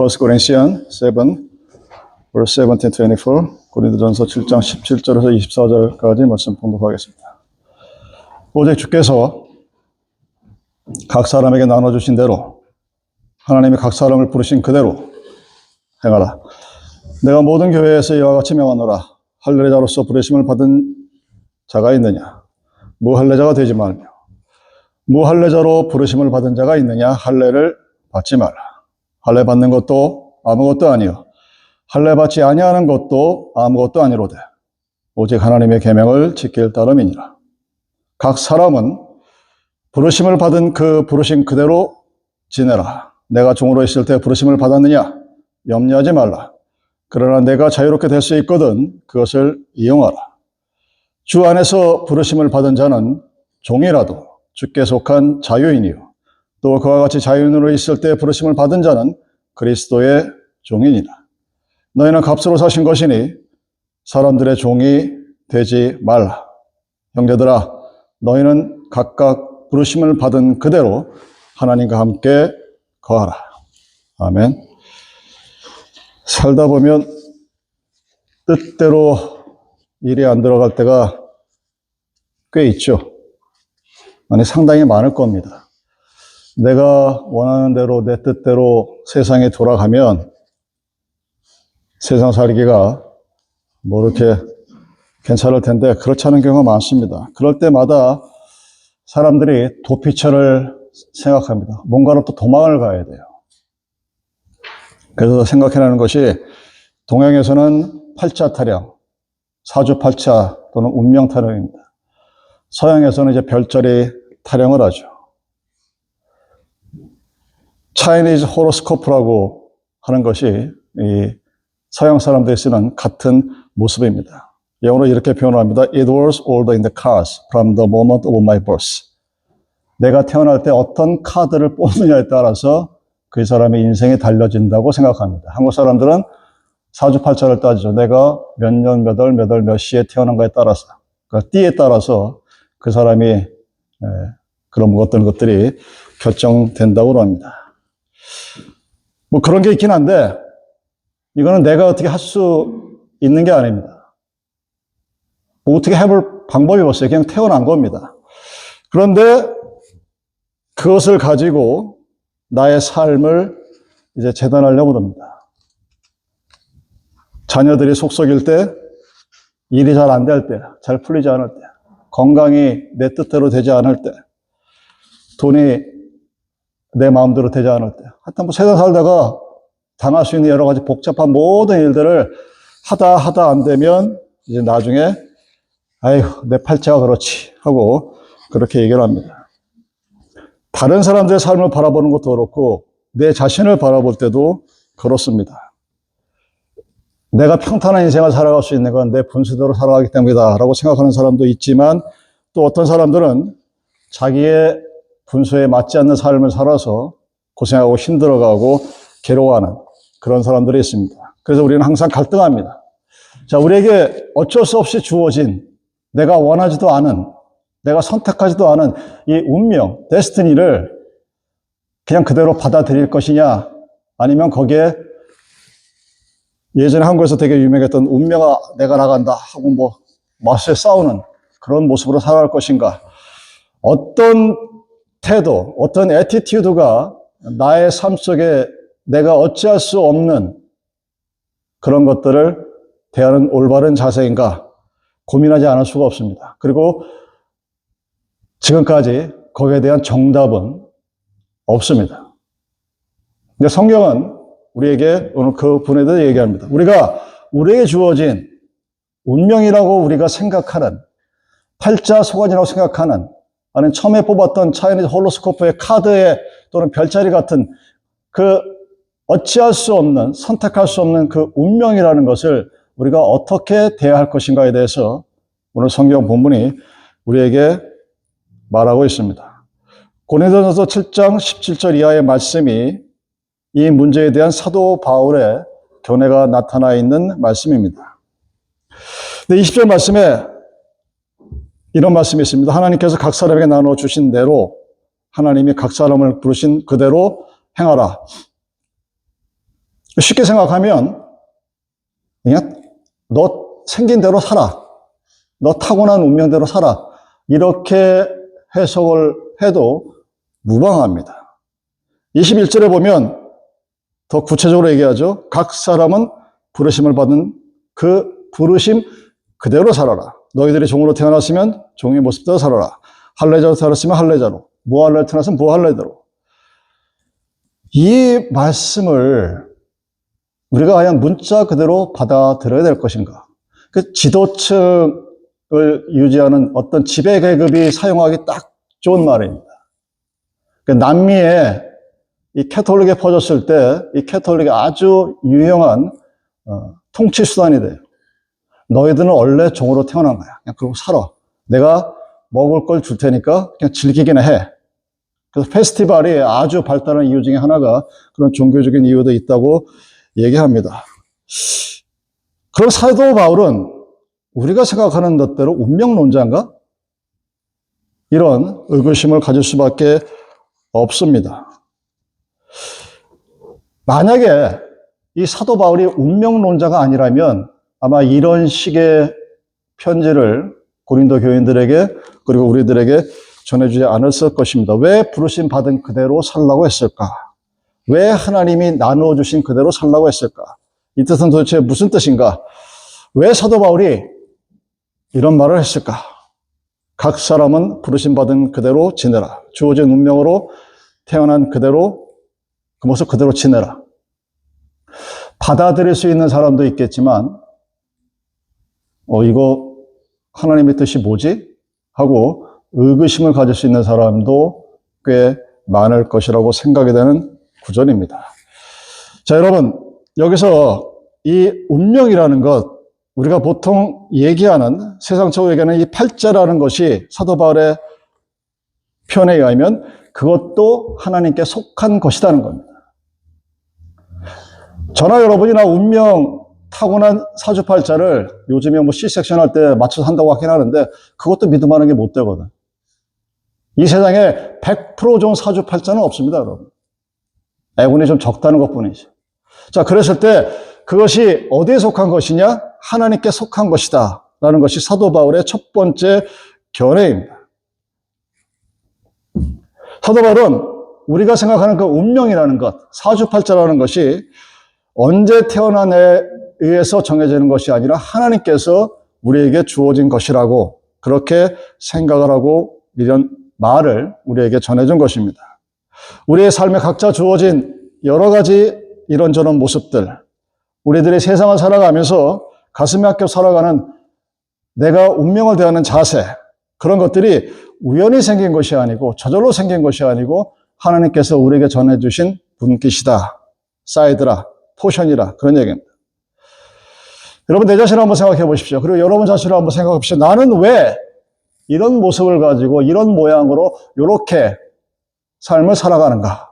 1 Corinthians 7, verse 17, 24, 고린도전서 7장 17절에서 24절까지 말씀 봉독하겠습니다. 오직 주께서 각 사람에게 나눠주신 대로 하나님이 각 사람을 부르신 그대로 행하라. 내가 모든 교회에서 이와 같이 명하노라. 할례자로서 부르심을 받은 자가 있느냐? 무할례자가 되지 말며, 무할례자로 부르심을 받은 자가 있느냐? 할례를 받지 말라. 할례 받는 것도 아무것도 아니요 할례 받지 아니하는 것도 아무것도 아니로되 오직 하나님의 계명을 지킬 따름이니라. 각 사람은 부르심을 받은 그 부르심 그대로 지내라. 내가 종으로 있을 때 부르심을 받았느냐? 염려하지 말라. 그러나 내가 자유롭게 될 수 있거든 그것을 이용하라. 주 안에서 부르심을 받은 자는 종이라도 주께 속한 자유인이요 또 그와 같이 자유인으로 있을 때 부르심을 받은 자는 그리스도의 종이니라. 너희는 값으로 사신 것이니 사람들의 종이 되지 말라. 형제들아, 너희는 각각 부르심을 받은 그대로 하나님과 함께 거하라. 아멘. 살다 보면 뜻대로 일이 안 들어갈 때가 꽤 있죠. 아니, 상당히 많을 겁니다. 내가 원하는 대로 내 뜻대로 세상에 돌아가면 세상 살기가 뭐 이렇게 괜찮을 텐데 그렇지 않은 경우가 많습니다. 그럴 때마다 사람들이 도피처를 생각합니다. 뭔가로 또 도망을 가야 돼요. 그래서 생각해내는 것이 동양에서는 팔자타령, 사주팔자 또는 운명타령입니다. 서양에서는 이제 별자리 타령을 하죠. 차이니즈 호로스코프라고 하는 것이 이 서양 사람들이 쓰는 같은 모습입니다. 영어로 이렇게 표현합니다. It was ordered in the cards from the moment of my birth. 내가 태어날 때 어떤 카드를 뽑느냐에 따라서 그 사람의 인생이 달려진다고 생각합니다. 한국 사람들은 사주팔자를 따지죠. 내가 몇 년, 몇 월, 몇 월, 몇 시에 태어난가에 따라서, 그 띠에 따라서 그 사람이 그런 어떤 것들이 결정된다고 합니다. 뭐 그런 게 있긴 한데 이거는 내가 어떻게 할 수 있는 게 아닙니다. 뭐 어떻게 해볼 방법이 없어요. 그냥 태어난 겁니다. 그런데 그것을 가지고 나의 삶을 이제 재단하려고 합니다. 자녀들이 속썩일 때, 일이 잘 안 될 때, 잘 풀리지 않을 때, 건강이 내 뜻대로 되지 않을 때, 돈이 내 마음대로 되지 않을 때, 하여튼 뭐 세상 살다가 당할 수 있는 여러 가지 복잡한 모든 일들을 하다 안 되면 이제 나중에 아이고 내 팔자가 그렇지 하고 그렇게 얘기를 합니다. 다른 사람들의 삶을 바라보는 것도 그렇고 내 자신을 바라볼 때도 그렇습니다. 내가 평탄한 인생을 살아갈 수 있는 건 내 분수대로 살아가기 때문이다 라고 생각하는 사람도 있지만 또 어떤 사람들은 자기의 분수에 맞지 않는 삶을 살아서 고생하고 힘들어가고 괴로워하는 그런 사람들이 있습니다. 그래서 우리는 항상 갈등합니다. 자, 우리에게 어쩔 수 없이 주어진 내가 원하지도 않은 내가 선택하지도 않은 이 운명, 데스티니를 그냥 그대로 받아들일 것이냐 아니면 거기에 예전에 한국에서 되게 유명했던 운명아 내가 나간다 하고 뭐 맞서 싸우는 그런 모습으로 살아갈 것인가. 어떤 태도, 어떤 애티튜드가 나의 삶 속에 내가 어찌할 수 없는 그런 것들을 대하는 올바른 자세인가 고민하지 않을 수가 없습니다. 그리고 지금까지 거기에 대한 정답은 없습니다. 근데 성경은 우리에게 오늘 그 부분에 대해서 얘기합니다. 우리에게 주어진 운명이라고 우리가 생각하는 팔자 소관이라고 생각하는 아니면 처음에 뽑았던 차이니즈 호로스코프의 카드에 또는 별자리 같은 그 어찌할 수 없는 선택할 수 없는 그 운명이라는 것을 우리가 어떻게 대할 것인가에 대해서 오늘 성경 본문이 우리에게 말하고 있습니다. 고린도전서 7장 17절 이하의 말씀이 이 문제에 대한 사도 바울의 견해가 나타나 있는 말씀입니다. 근데 20절 말씀에 이런 말씀이 있습니다. 하나님께서 각 사람에게 나눠 주신 대로 하나님이 각 사람을 부르신 그대로 행하라. 쉽게 생각하면 그냥 너 생긴 대로 살아. 너 타고난 운명대로 살아. 이렇게 해석을 해도 무방합니다. 21절에 보면 더 구체적으로 얘기하죠. 각 사람은 부르심을 받은 그 부르심 그대로 살아라. 너희들이 종으로 태어났으면 종의 모습대로 살아라. 할례자로 태어났으면 할례자로, 무할례로 태어났으면 무할례대로. 이 말씀을 우리가 과연 문자 그대로 받아들여야 될 것인가? 그 지도층을 유지하는 어떤 지배 계급이 사용하기 딱 좋은 말입니다. 그 남미에 이 캐톨릭에 퍼졌을 때 이 캐톨릭이 아주 유용한 통치 수단이 돼요. 너희들은 원래 종으로 태어난 거야. 그냥 그러고 살아. 내가 먹을 걸 줄 테니까 그냥 즐기기나 해. 그래서 페스티벌이 아주 발달한 이유 중에 하나가 그런 종교적인 이유도 있다고 얘기합니다. 그럼 사도 바울은 우리가 생각하는 것대로 운명론자인가? 이런 의구심을 가질 수밖에 없습니다. 만약에 이 사도 바울이 운명론자가 아니라면 아마 이런 식의 편지를 고린도 교인들에게 그리고 우리들에게 전해주지 않았을 것입니다. 왜 부르심 받은 그대로 살라고 했을까? 왜 하나님이 나누어주신 그대로 살라고 했을까? 이 뜻은 도대체 무슨 뜻인가? 왜 사도 바울이 이런 말을 했을까? 각 사람은 부르심 받은 그대로 지내라. 주어진 운명으로 태어난 그대로 그 모습 그대로 지내라. 받아들일 수 있는 사람도 있겠지만 이거 하나님의 뜻이 뭐지? 하고 의구심을 가질 수 있는 사람도 꽤 많을 것이라고 생각이 되는 구절입니다. 자, 여러분, 여기서 이 운명이라는 것, 우리가 보통 얘기하는, 세상적으로 얘기하는 이 팔자라는 것이 사도 바울의 표현에 의하면 그것도 하나님께 속한 것이라는 겁니다. 저나 여러분이나 운명, 타고난 사주팔자를 요즘에 뭐 C섹션 할 때 맞춰서 한다고 하긴 하는데 그것도 믿음하는 게 못 되거든. 이 세상에 100% 좋은 사주팔자는 없습니다, 여러분. 애군이 좀 적다는 것 뿐이죠. 자, 그랬을 때 그것이 어디에 속한 것이냐? 하나님께 속한 것이다. 라는 것이 사도 바울의 첫 번째 견해입니다. 사도 바울은 우리가 생각하는 그 운명이라는 것, 사주팔자라는 것이 언제 태어난에 의해서 정해지는 것이 아니라 하나님께서 우리에게 주어진 것이라고 그렇게 생각을 하고 이런 말을 우리에게 전해준 것입니다. 우리의 삶에 각자 주어진 여러 가지 이런저런 모습들, 우리들이 세상을 살아가면서 가슴에 아껴 살아가는 내가 운명을 대하는 자세, 그런 것들이 우연히 생긴 것이 아니고 저절로 생긴 것이 아니고 하나님께서 우리에게 전해주신 분깃이다, 사이드라, 포션이라 그런 얘기입니다. 여러분 내 자신을 한번 생각해 보십시오. 그리고 여러분 자신을 한번 생각해 보십시오. 나는 왜 이런 모습을 가지고 이런 모양으로 이렇게 삶을 살아가는가?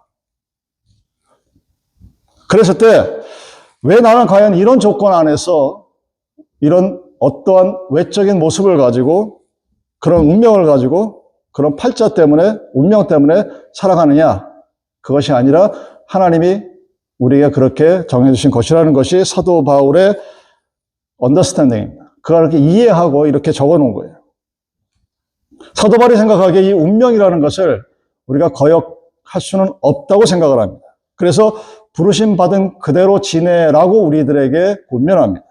그랬을 때 왜 나는 과연 이런 조건 안에서 이런 어떠한 외적인 모습을 가지고 그런 운명을 가지고 그런 팔자 때문에 운명 때문에 살아가느냐? 그것이 아니라 하나님이 우리에게 그렇게 정해주신 것이라는 것이 사도 바울의 언더스탠딩입니다. 그걸 이렇게 이해하고 이렇게 적어놓은 거예요. 사도 바울이 생각하기에 이 운명이라는 것을 우리가 거역할 수는 없다고 생각을 합니다. 그래서 부르심 받은 그대로 지내라고 우리들에게 권면합니다.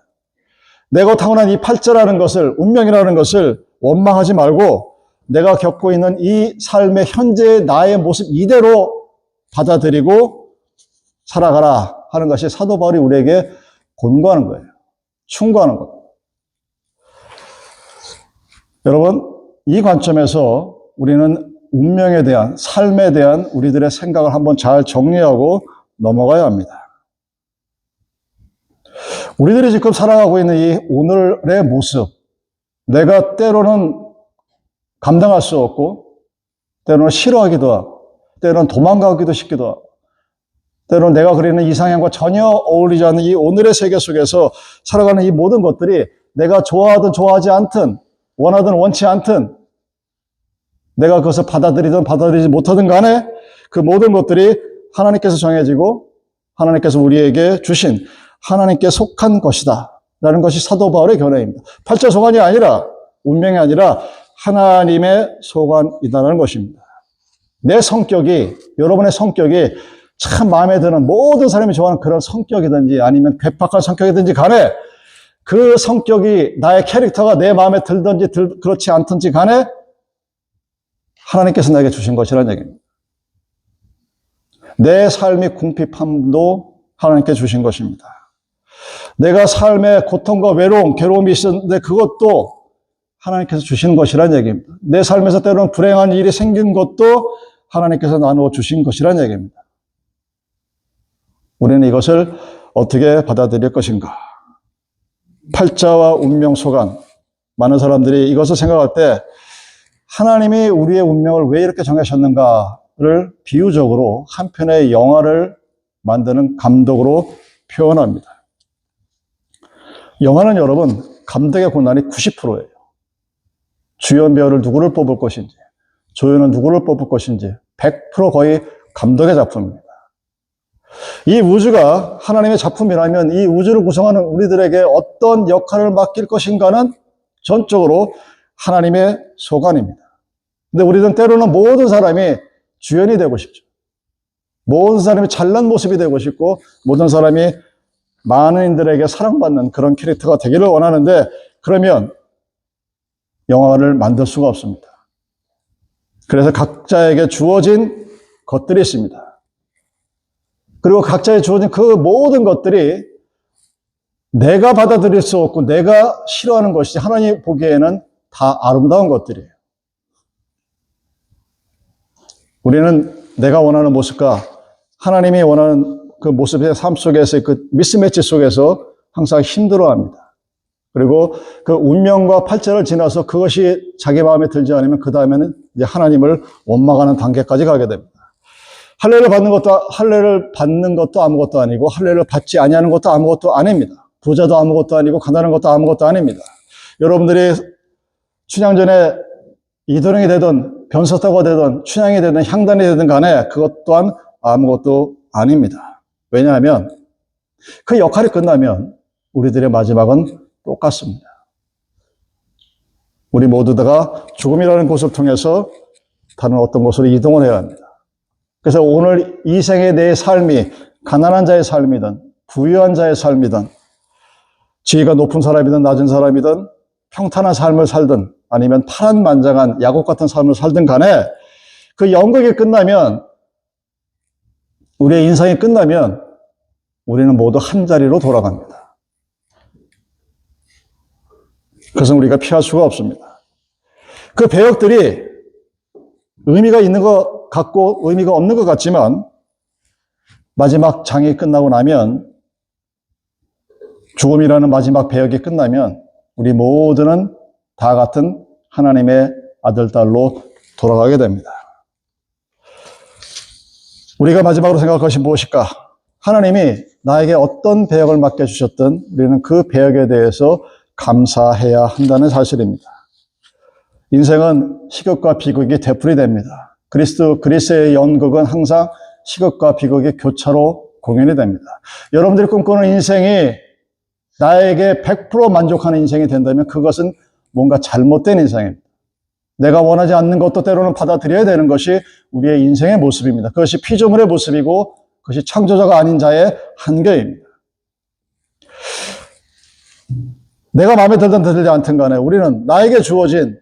내가 타고난 이 팔자라는 것을, 운명이라는 것을 원망하지 말고 내가 겪고 있는 이 삶의 현재의 나의 모습 이대로 받아들이고 살아가라 하는 것이 사도 바울이 우리에게 권고하는 거예요. 충고하는 겁니다. 여러분, 이 관점에서 우리는 운명에 대한, 삶에 대한 우리들의 생각을 한번 잘 정리하고 넘어가야 합니다. 우리들이 지금 살아가고 있는 이 오늘의 모습, 내가 때로는 감당할 수 없고, 때로는 싫어하기도 하고, 때로는 도망가기도 싶기도 하고, 때로는 내가 그리는 이상형과 전혀 어울리지 않는 이 오늘의 세계 속에서 살아가는 이 모든 것들이 내가 좋아하든 좋아하지 않든, 원하든 원치 않든, 내가 그것을 받아들이든 받아들이지 못하든 간에 그 모든 것들이 하나님께서 정해지고 하나님께서 우리에게 주신 하나님께 속한 것이다 라는 것이 사도 바울의 견해입니다. 팔자 소관이 아니라 운명이 아니라 하나님의 소관이다라는 것입니다. 내 성격이, 여러분의 성격이 참 마음에 드는, 모든 사람이 좋아하는 그런 성격이든지 아니면 괴팍한 성격이든지 간에 그 성격이, 나의 캐릭터가 내 마음에 들든지 그렇지 않든지 간에 하나님께서 나에게 주신 것이라는 얘기입니다. 내 삶의 궁핍함도 하나님께 주신 것입니다. 내가 삶의 고통과 외로움, 괴로움이 있었는데 그것도 하나님께서 주시는 것이라는 얘기입니다. 내 삶에서 때로는 불행한 일이 생긴 것도 하나님께서 나누어 주신 것이라는 얘기입니다. 우리는 이것을 어떻게 받아들일 것인가? 팔자와 운명 소관, 많은 사람들이 이것을 생각할 때 하나님이 우리의 운명을 왜 이렇게 정하셨는가를 비유적으로 한 편의 영화를 만드는 감독으로 표현합니다. 영화는 여러분, 감독의 권한이 90%예요. 주연 배우를 누구를 뽑을 것인지, 조연은 누구를 뽑을 것인지 100% 거의 감독의 작품입니다. 이 우주가 하나님의 작품이라면 이 우주를 구성하는 우리들에게 어떤 역할을 맡길 것인가는 전적으로 하나님의 소관입니다. 근데 우리는 때로는 모든 사람이 주연이 되고 싶죠. 모든 사람이 잘난 모습이 되고 싶고 모든 사람이 많은 이들에게 사랑받는 그런 캐릭터가 되기를 원하는데 그러면 영화를 만들 수가 없습니다. 그래서 각자에게 주어진 것들이 있습니다. 그리고 각자에게 주어진 그 모든 것들이 내가 받아들일 수 없고 내가 싫어하는 것이지 하나님 보기에는 다 아름다운 것들이에요. 우리는 내가 원하는 모습과 하나님이 원하는 그 모습의 삶 속에서 그 미스매치 속에서 항상 힘들어합니다. 그리고 그 운명과 팔자를 지나서 그것이 자기 마음에 들지 않으면 그 다음에는 이제 하나님을 원망하는 단계까지 가게 됩니다. 할례를 받는 것도 아무것도 아니고 할례를 받지 아니하는 것도 아무것도 아닙니다. 부자도 아무것도 아니고 가난한 것도 아무것도 아닙니다. 여러분들이 춘향전에 이도령이 되든 변소타가 되든 춘향이 되든 향단이 되든 간에 그것 또한 아무것도 아닙니다. 왜냐하면 그 역할이 끝나면 우리들의 마지막은 똑같습니다. 우리 모두 다가 죽음이라는 곳을 통해서 다른 어떤 곳으로 이동을 해야 합니다. 그래서 오늘 이 생의 내 삶이 가난한 자의 삶이든 부유한 자의 삶이든 지위가 높은 사람이든 낮은 사람이든 평탄한 삶을 살든 아니면 파란만장한 야곱 같은 삶을 살든 간에 그 연극이 끝나면 우리의 인생이 끝나면 우리는 모두 한 자리로 돌아갑니다. 그것은 우리가 피할 수가 없습니다. 그 배역들이 의미가 있는 것 같고 의미가 없는 것 같지만 마지막 장이 끝나고 나면 죽음이라는 마지막 배역이 끝나면 우리 모두는 다 같은 하나님의 아들, 딸로 돌아가게 됩니다. 우리가 마지막으로 생각할 것이 무엇일까? 하나님이 나에게 어떤 배역을 맡겨주셨든 우리는 그 배역에 대해서 감사해야 한다는 사실입니다. 인생은 희극과 비극이 되풀이됩니다. 그리스의 연극은 항상 희극과 비극의 교차로 공연이 됩니다. 여러분들이 꿈꾸는 인생이 나에게 100% 만족하는 인생이 된다면 그것은 뭔가 잘못된 인생입니다. 내가 원하지 않는 것도 때로는 받아들여야 되는 것이 우리의 인생의 모습입니다. 그것이 피조물의 모습이고 그것이 창조자가 아닌 자의 한계입니다. 내가 마음에 들든 들지 않든 간에 우리는 나에게 주어진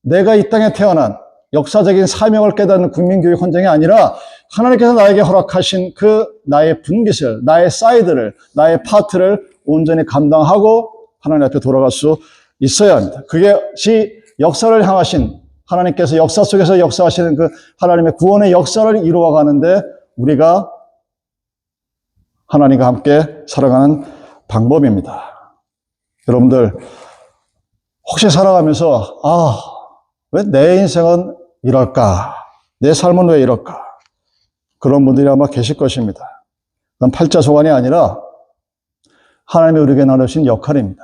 내가 이 땅에 태어난 역사적인 사명을 깨닫는 국민교육 헌정이 아니라 하나님께서 나에게 허락하신 그 나의 분깃을, 나의 사이드를, 나의 파트를 온전히 감당하고 하나님 앞에 돌아갈 수 있어야 합니다. 그것이 역사를 향하신 하나님께서 역사 속에서 역사하시는 그 하나님의 구원의 역사를 이루어가는데 우리가 하나님과 함께 살아가는 방법입니다. 여러분들 혹시 살아가면서 왜 내 인생은 이럴까? 내 삶은 왜 이럴까? 그런 분들이 아마 계실 것입니다. 그건 팔자소관이 아니라 하나님이 우리에게 나누신 역할입니다.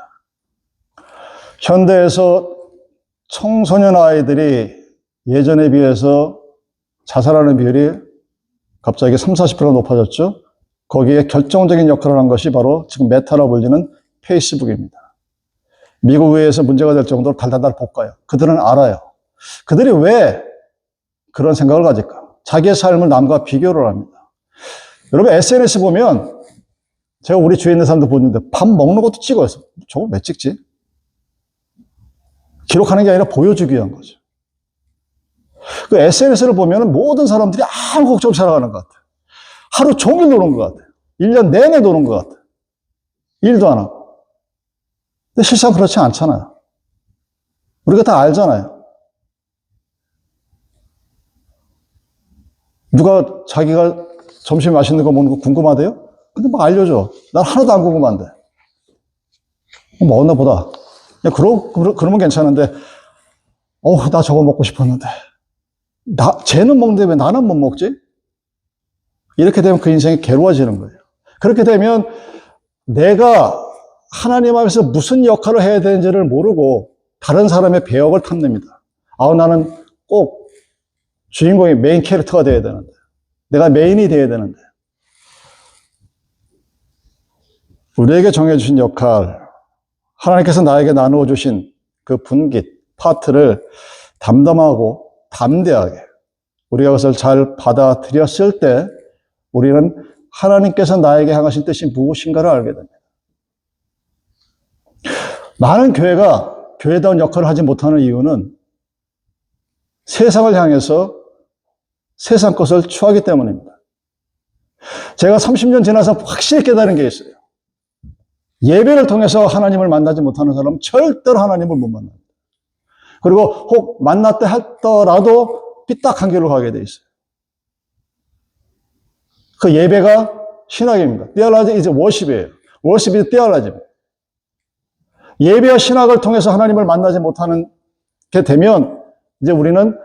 현대에서 청소년 아이들이 예전에 비해서 자살하는 비율이 갑자기 30, 40% 높아졌죠? 거기에 결정적인 역할을 한 것이 바로 지금 메타라고 불리는 페이스북입니다. 미국 의회에서 문제가 될 정도로 달달달 볶아요. 그들은 알아요. 그들이 왜 그런 생각을 가질까? 자기의 삶을 남과 비교를 합니다. 여러분 SNS 보면 제가 우리 주위에 있는 사람들 보는데 밥 먹는 것도 찍어요. 저거 왜 찍지? 기록하는 게 아니라 보여주기 위한 거죠. 그 SNS를 보면 모든 사람들이 아무 걱정 없이 살아가는 것 같아요. 하루 종일 노는 것 같아요. 1년 내내 노는 것 같아요. 일도 안 하고. 근데 실상 그렇지 않잖아요. 우리가 다 알잖아요. 누가 자기가 점심에 맛있는 거 먹는 거 궁금하대요? 근데 막 알려줘. 난 하나도 안 궁금한데. 먹었나 보다. 그러면 괜찮은데, 나 저거 먹고 싶었는데. 쟤는 먹는데 왜 나는 못 먹지? 이렇게 되면 그 인생이 괴로워지는 거예요. 그렇게 되면 내가 하나님 앞에서 무슨 역할을 해야 되는지를 모르고 다른 사람의 배역을 탐냅니다. 나는 꼭 주인공이 메인 캐릭터가 돼야 되는데. 내가 메인이 돼야 되는데. 우리에게 정해주신 역할, 하나님께서 나에게 나누어 주신 그 분깃, 파트를 담담하고 담대하게 우리가 그것을 잘 받아들였을 때 우리는 하나님께서 나에게 향하신 뜻이 무엇인가를 알게 됩니다. 많은 교회가 교회다운 역할을 하지 못하는 이유는 세상을 향해서 세상 것을 추하기 때문입니다. 제가 30년 지나서 확실히 깨달은 게 있어요. 예배를 통해서 하나님을 만나지 못하는 사람은 절대로 하나님을 못 만납니다. 그리고 혹 만났다 하더라도 삐딱한 길로 가게 돼 있어요. 그 예배가 신학입니다. theology is worship이에요. worship is theology. 예배와 신학을 통해서 하나님을 만나지 못하는 게 되면 이제 우리는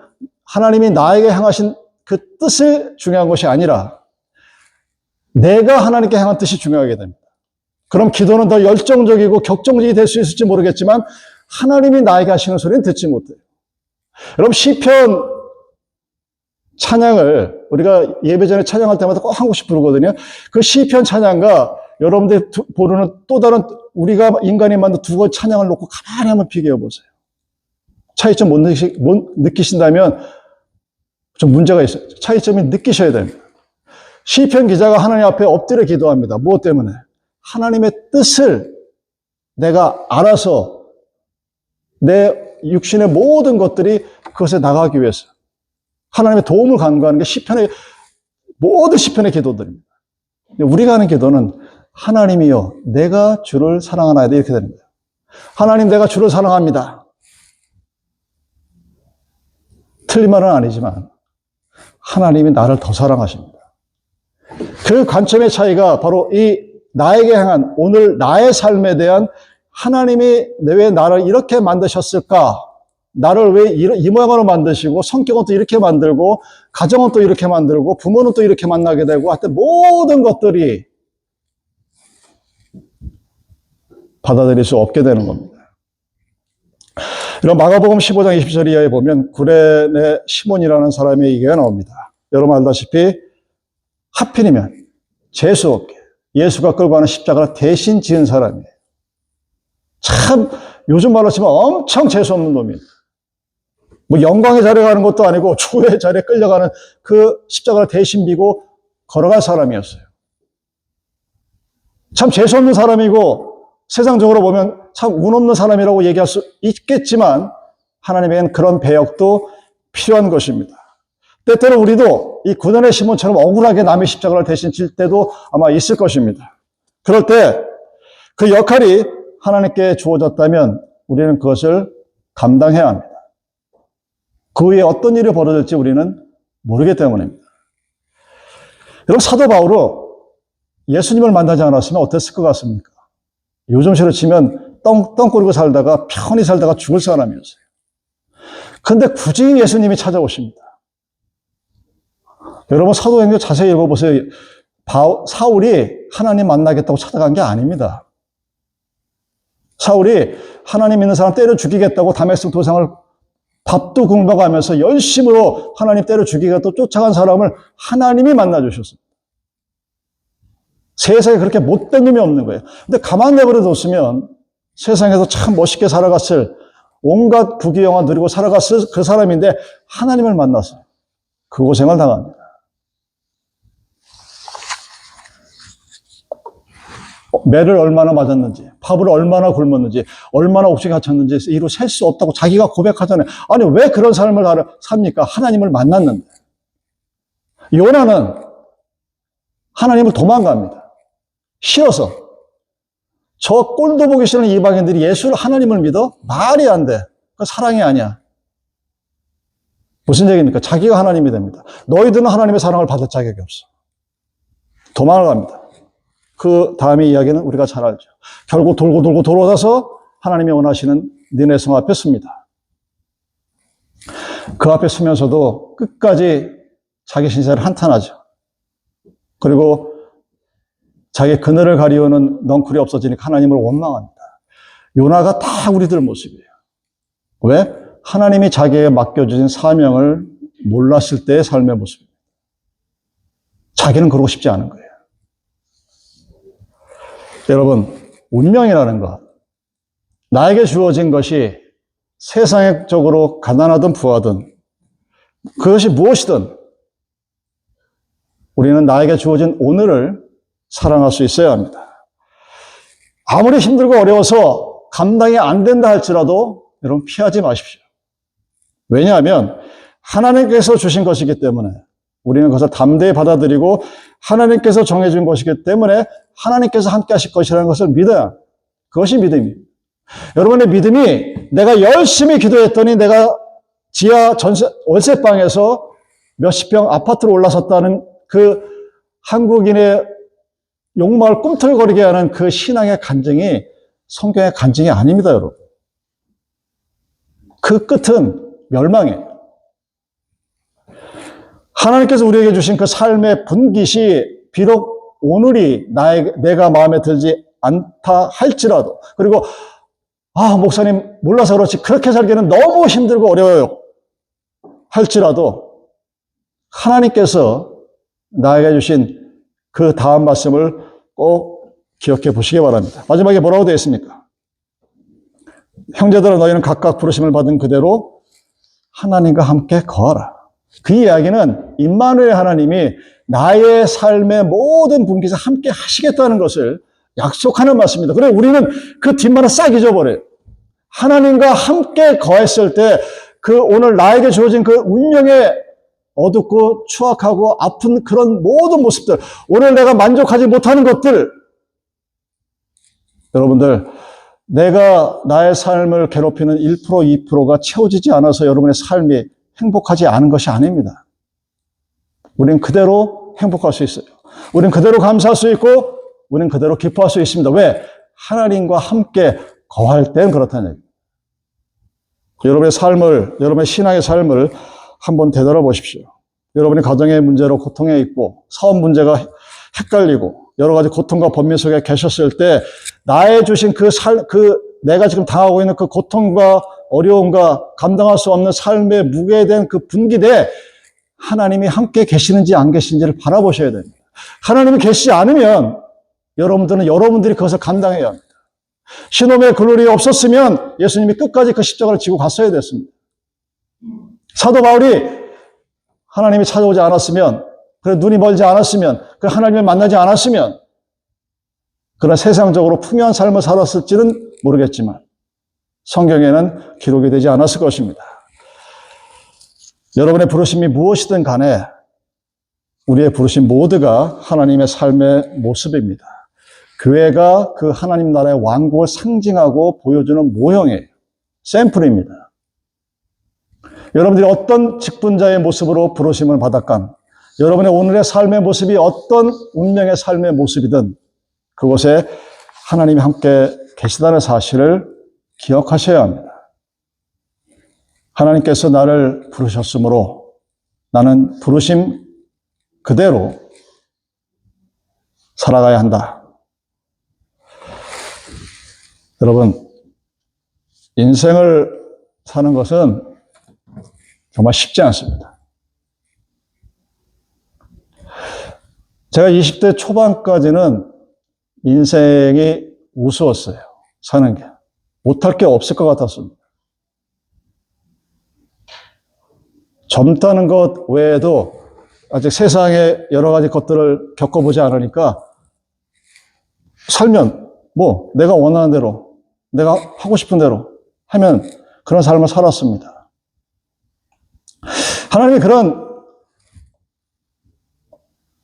하나님이 나에게 향하신 그 뜻이 중요한 것이 아니라 내가 하나님께 향한 뜻이 중요하게 됩니다. 그럼 기도는 더 열정적이고 격정적이 될 수 있을지 모르겠지만 하나님이 나에게 하시는 소리는 듣지 못해요. 여러분 시편 찬양을 우리가 예배 전에 찬양할 때마다 꼭 한 곡씩 부르거든요. 그 시편 찬양과 여러분들 부르는 또 다른 우리가 인간이 만든 두 가지 찬양을 놓고 가만히 한번 비교해 보세요. 차이점 못 느끼신다면 좀 문제가 있어요. 차이점이 느끼셔야 됩니다. 시편 기자가 하나님 앞에 엎드려 기도합니다. 무엇 때문에? 하나님의 뜻을 내가 알아서 내 육신의 모든 것들이 그것에 나가기 위해서 하나님의 도움을 간구하는 게 시편의 모든 시편의 기도들입니다. 우리가 하는 기도는 하나님이여 내가 주를 사랑하나이다 이렇게 되는 거예요. 하나님 내가 주를 사랑합니다. 틀린 말은 아니지만 하나님이 나를 더 사랑하십니다. 그 관점의 차이가 바로 이 나에게 향한 오늘 나의 삶에 대한 하나님이 왜 나를 이렇게 만드셨을까? 나를 왜 이 모양으로 만드시고 성격은 또 이렇게 만들고 가정은 또 이렇게 만들고 부모는 또 이렇게 만나게 되고 하여튼 모든 것들이 받아들일 수 없게 되는 겁니다. 이런 마가복음 15장 20절 이하에 보면 구레네 시몬이라는 사람의 얘기가 나옵니다. 여러분 알다시피 하필이면 재수 없게 예수가 끌고 가는 십자가를 대신 지은 사람이에요. 참 요즘 말로 치면 엄청 재수 없는 놈이에요. 뭐 영광의 자리에 가는 것도 아니고 조의 자리에 끌려가는 그 십자가를 대신 비고 걸어갈 사람이었어요. 참 재수 없는 사람이고 세상적으로 보면 참 운 없는 사람이라고 얘기할 수 있겠지만 하나님에게는 그런 배역도 필요한 것입니다. 때때로 우리도 이 구레네 시몬처럼 억울하게 남의 십자가를 대신 질 때도 아마 있을 것입니다. 그럴 때 그 역할이 하나님께 주어졌다면 우리는 그것을 감당해야 합니다. 그 후에 어떤 일이 벌어질지 우리는 모르기 때문입니다. 여러분 사도 바울은 예수님을 만나지 않았으면 어땠을 것 같습니까? 요즘식으로 치면 떵 꾸리고 살다가 편히 살다가 죽을 사람이었어요. 그런데 굳이 예수님이 찾아오십니다. 여러분 사도행전 자세히 읽어보세요. 사울이 하나님 만나겠다고 찾아간 게 아닙니다. 사울이 하나님 있는 사람 때려 죽이겠다고 다메섹 도상을 밥도 굶어가면서 열심으로 하나님 때려 죽이겠다고 쫓아간 사람을 하나님이 만나주셨습니다. 세상에 그렇게 못된 놈이 없는 거예요. 근데 가만 내버려 뒀으면 세상에서 참 멋있게 살아갔을, 온갖 부귀영화 누리고 살아갔을 그 사람인데 하나님을 만나서 그 고생을 당합니다. 매를 얼마나 맞았는지, 밥을 얼마나 굶었는지, 얼마나 옥중에 갇혔는지 이루 셀 수 없다고 자기가 고백하잖아요. 아니 왜 그런 삶을 삽니까? 하나님을 만났는데. 요나는 하나님을 도망갑니다. 쉬어서. 저 꼴도 보기 싫은 이방인들이 예수를, 하나님을 믿어? 말이 안 돼. 그 사랑이 아니야. 무슨 얘기입니까? 자기가 하나님이 됩니다. 너희들은 하나님의 사랑을 받을 자격이 없어. 도망을 갑니다. 그 다음의 이야기는 우리가 잘 알죠. 결국 돌고 돌고 돌아가서 하나님이 원하시는 니네 성 앞에 섭니다. 그 앞에 서면서도 끝까지 자기 신세를 한탄하죠. 그리고 자기 그늘을 가리우는 넝쿨이 없어지니까 하나님을 원망합니다. 요나가 다 우리들 모습이에요. 왜? 하나님이 자기에게 맡겨주신 사명을 몰랐을 때의 삶의 모습입니다. 자기는 그러고 싶지 않은 거예요. 여러분, 운명이라는 것, 나에게 주어진 것이 세상적으로 가난하든 부하든 그것이 무엇이든 우리는 나에게 주어진 오늘을 사랑할 수 있어야 합니다. 아무리 힘들고 어려워서 감당이 안 된다 할지라도 여러분 피하지 마십시오. 왜냐하면 하나님께서 주신 것이기 때문에 우리는 그것을 담대히 받아들이고 하나님께서 정해준 것이기 때문에 하나님께서 함께 하실 것이라는 것을 믿어야, 그것이 믿음입니다. 여러분의 믿음이 내가 열심히 기도했더니 내가 지하 월세방에서 몇십 평 아파트로 올라섰다는 그 한국인의 욕망을 꿈틀거리게 하는 그 신앙의 간증이 성경의 간증이 아닙니다, 여러분. 그 끝은 멸망이에요. 하나님께서 우리에게 주신 그 삶의 분깃이 비록 오늘이 내가 마음에 들지 않다 할지라도, 그리고 목사님 몰라서 그렇지 그렇게 살기는 너무 힘들고 어려워요 할지라도 하나님께서 나에게 주신 그 다음 말씀을 꼭 기억해 보시기 바랍니다. 마지막에 뭐라고 되어 있습니까? 형제들아 너희는 각각 부르심을 받은 그대로 하나님과 함께 거하라. 그 이야기는 임마누엘 하나님이 나의 삶의 모든 분깃에 함께 하시겠다는 것을 약속하는 말씀입니다. 그래 우리는 그 뒷말을 싹 잊어버려요. 하나님과 함께 거했을 때 그 오늘 나에게 주어진 그 운명의 어둡고 추악하고 아픈 그런 모든 모습들, 오늘 내가 만족하지 못하는 것들, 여러분들 내가 나의 삶을 괴롭히는 1%, 2%가 채워지지 않아서 여러분의 삶이 행복하지 않은 것이 아닙니다. 우린 그대로 행복할 수 있어요. 우린 그대로 감사할 수 있고 우린 그대로 기뻐할 수 있습니다. 왜? 하나님과 함께 거할 때는 그렇다는 얘기입니다. 여러분의 삶을, 여러분의 신앙의 삶을 한번 되돌아 보십시오. 여러분이 가정의 문제로 고통에 있고 사업 문제가 헷갈리고 여러 가지 고통과 번민 속에 계셨을 때 나의 주신 내가 지금 당하고 있는 그 고통과 어려움과 감당할 수 없는 삶의 무게에 대한 그 분깃에 하나님이 함께 계시는지 안 계시는지를 바라보셔야 됩니다. 하나님이 계시지 않으면 여러분들이 그것을 감당해야 합니다. 신홈의 글로리 없었으면 예수님이 끝까지 그 십자가를 지고 갔어야 됐습니다. 사도 바울이 하나님이 찾아오지 않았으면, 눈이 멀지 않았으면, 하나님을 만나지 않았으면 그런 세상적으로 풍요한 삶을 살았을지는 모르겠지만 성경에는 기록이 되지 않았을 것입니다. 여러분의 부르심이 무엇이든 간에 우리의 부르심 모두가 하나님의 삶의 모습입니다. 교회가 그 하나님 나라의 왕국을 상징하고 보여주는 모형이에요. 샘플입니다. 여러분들이 어떤 직분자의 모습으로 부르심을 받았건, 여러분의 오늘의 삶의 모습이 어떤 운명의 삶의 모습이든 그곳에 하나님이 함께 계시다는 사실을 기억하셔야 합니다. 하나님께서 나를 부르셨으므로 나는 부르심 그대로 살아가야 한다. 여러분, 인생을 사는 것은 정말 쉽지 않습니다. 제가 20대 초반까지는 인생이 우스웠어요. 사는 게. 못할 게 없을 것 같았습니다. 젊다는 것 외에도 아직 세상에 여러 가지 것들을 겪어보지 않으니까 살면 뭐 내가 원하는 대로, 내가 하고 싶은 대로 하면 그런 삶을 살았습니다. 하나님이 그런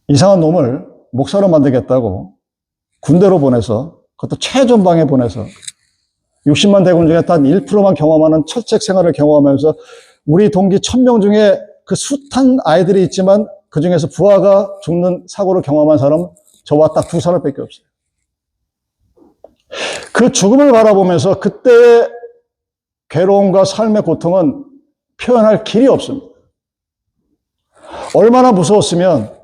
이상한 놈을 목사로 만들겠다고 군대로 보내서, 그것도 최전방에 보내서 60만 대군 중에 단 1%만 경험하는 철책 생활을 경험하면서 우리 동기 1000명 중에 그 숱한 아이들이 있지만 그 중에서 부하가 죽는 사고를 경험한 사람은 저와 딱 2사람밖에 없어요. 그 죽음을 바라보면서 그때의 괴로움과 삶의 고통은 표현할 길이 없습니다. 얼마나 무서웠으면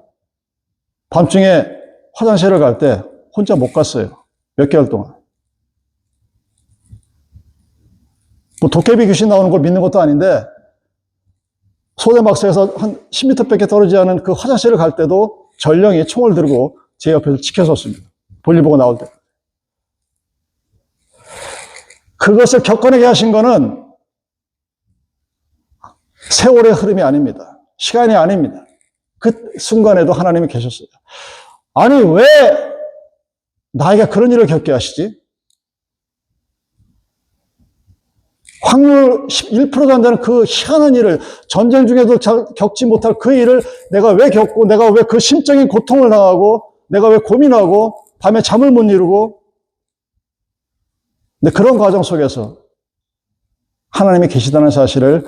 밤중에 화장실을 갈 때 혼자 못 갔어요. 몇 개월 동안. 뭐 도깨비 귀신 나오는 걸 믿는 것도 아닌데 소대막사에서 한 10m밖에 떨어지지 않은 그 화장실을 갈 때도 전령이 총을 들고 제 옆에서 지켜섰습니다. 볼일 보고 나올 때. 그것을 겪어내게 하신 거는 세월의 흐름이 아닙니다. 시간이 아닙니다. 그 순간에도 하나님이 계셨어요. 아니, 왜 나에게 그런 일을 겪게 하시지? 확률 1%도 안 되는 그 희한한 일을, 전쟁 중에도 겪지 못할 그 일을 내가 왜 겪고, 내가 왜 그 심적인 고통을 당하고, 내가 왜 고민하고, 밤에 잠을 못 이루고, 근데 그런 과정 속에서 하나님이 계시다는 사실을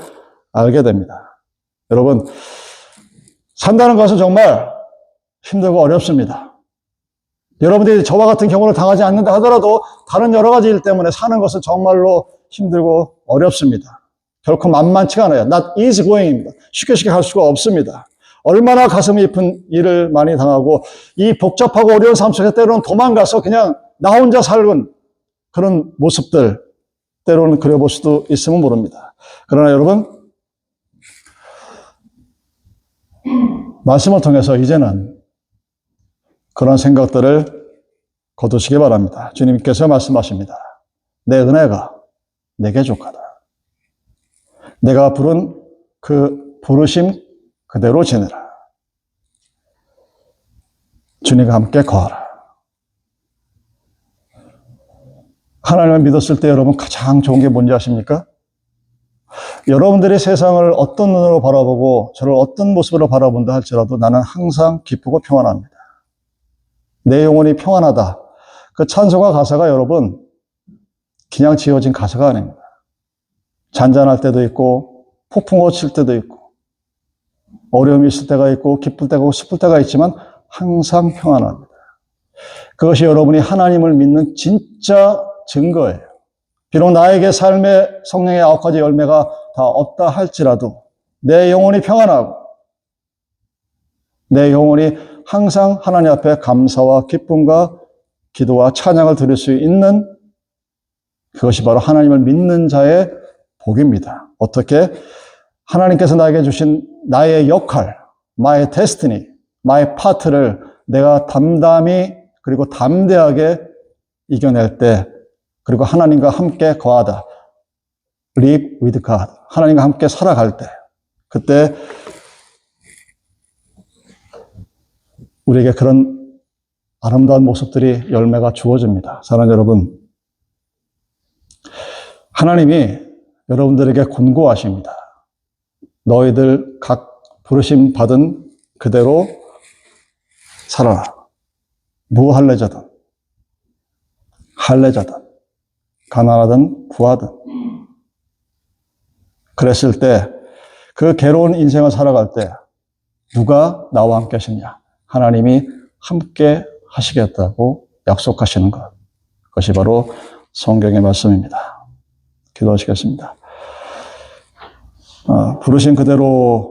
알게 됩니다. 여러분, 산다는 것은 정말 힘들고 어렵습니다. 여러분들이 저와 같은 경우를 당하지 않는다 하더라도 다른 여러 가지 일 때문에 사는 것은 정말로 힘들고 어렵습니다. 결코 만만치가 않아요. Not easy going입니다. 쉽게 갈 수가 없습니다. 얼마나 가슴 깊은 일을 많이 당하고 이 복잡하고 어려운 삶 속에 때로는 도망가서 그냥 나 혼자 살은 그런 모습들 때로는 그려볼 수도 있으면 모릅니다. 그러나 여러분, 말씀을 통해서 이제는 그런 생각들을 거두시기 바랍니다. 주님께서 말씀하십니다. 내 은혜가 내게 족하다. 내가 부른 그 부르심 그대로 지내라. 주님과 함께 거하라. 하나님을 믿었을 때 여러분 가장 좋은 게 뭔지 아십니까? 여러분들이 세상을 어떤 눈으로 바라보고 저를 어떤 모습으로 바라본다 할지라도 나는 항상 기쁘고 평안합니다. 내 영혼이 평안하다. 그 찬송가 가사가 여러분 그냥 지어진 가사가 아닙니다. 잔잔할 때도 있고 폭풍우 칠 때도 있고 어려움이 있을 때가 있고 기쁠 때가 있고 슬플 때가 있지만 항상 평안합니다. 그것이 여러분이 하나님을 믿는 진짜 증거예요. 비록 나에게 삶의 성령의 9가지 열매가 다 없다 할지라도 내 영혼이 평안하고 내 영혼이 항상 하나님 앞에 감사와 기쁨과 기도와 찬양을 드릴 수 있는 그것이 바로 하나님을 믿는 자의 복입니다. 어떻게? 하나님께서 나에게 주신 나의 역할, my destiny, my part를 내가 담담히 그리고 담대하게 이겨낼 때 그리고 하나님과 함께 거하다. live with God. 하나님과 함께 살아갈 때 그때 우리에게 그런 아름다운 모습들이 열매가 주어집니다. 사랑하는 여러분, 하나님이 여러분들에게 권고하십니다. 너희들 각 부르심 받은 그대로 살아라. 무할례자든 할례자든 가난하든 부하든 그랬을 때 그 괴로운 인생을 살아갈 때 누가 나와 함께 하시냐? 하나님이 함께 하시겠다고 약속하시는 것. 그것이 바로 성경의 말씀입니다. 기도하시겠습니다. 부르신 그대로